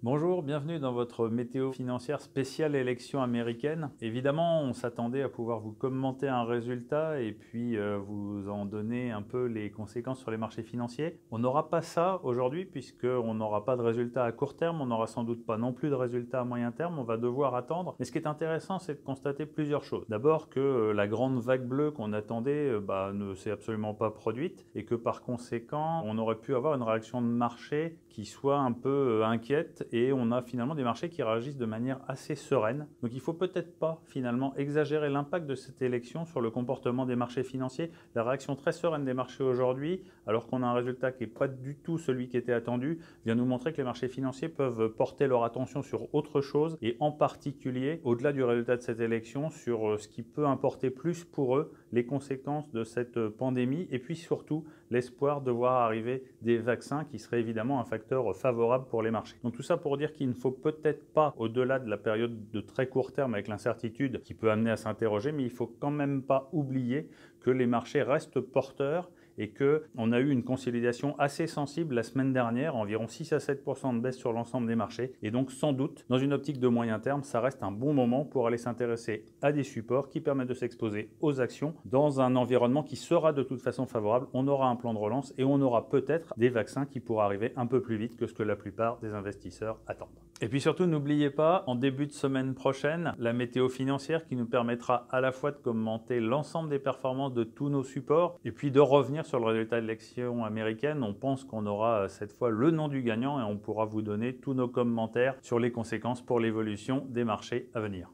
Bonjour, bienvenue dans votre météo financière spéciale élection américaine. Évidemment, on s'attendait à pouvoir vous commenter un résultat et puis vous en donner un peu les conséquences sur les marchés financiers. On n'aura pas ça aujourd'hui puisqu'on n'aura pas de résultat à court terme, on n'aura sans doute pas non plus de résultat à moyen terme, on va devoir attendre. Mais ce qui est intéressant, c'est de constater plusieurs choses. D'abord que la grande vague bleue qu'on attendait ne s'est absolument pas produite et que par conséquent, on aurait pu avoir une réaction de marché qui soit un peu inquiète et on a finalement des marchés qui réagissent de manière assez sereine. Donc il ne faut peut-être pas finalement exagérer l'impact de cette élection sur le comportement des marchés financiers. La réaction très sereine des marchés aujourd'hui, alors qu'on a un résultat qui n'est pas du tout celui qui était attendu, vient nous montrer que les marchés financiers peuvent porter leur attention sur autre chose et en particulier, au-delà du résultat de cette élection, sur ce qui peut importer plus pour eux, les conséquences de cette pandémie et puis surtout l'espoir de voir arriver des vaccins qui seraient évidemment un facteur favorable pour les marchés. Donc tout ça pour dire qu'il ne faut peut-être pas, au-delà de la période de très court terme avec l'incertitude qui peut amener à s'interroger, mais il ne faut quand même pas oublier que les marchés restent porteurs et qu'on a eu une consolidation assez sensible la semaine dernière, environ 6 à 7% de baisse sur l'ensemble des marchés. Et donc sans doute, dans une optique de moyen terme, ça reste un bon moment pour aller s'intéresser à des supports qui permettent de s'exposer aux actions dans un environnement qui sera de toute façon favorable. On aura un plan de relance et on aura peut-être des vaccins qui pourront arriver un peu plus vite que ce que la plupart des investisseurs attendent. Et puis surtout, n'oubliez pas, en début de semaine prochaine, la météo financière qui nous permettra à la fois de commenter l'ensemble des performances de tous nos supports et puis de revenir sur le résultat de l'élection américaine. On pense qu'on aura cette fois le nom du gagnant et on pourra vous donner tous nos commentaires sur les conséquences pour l'évolution des marchés à venir.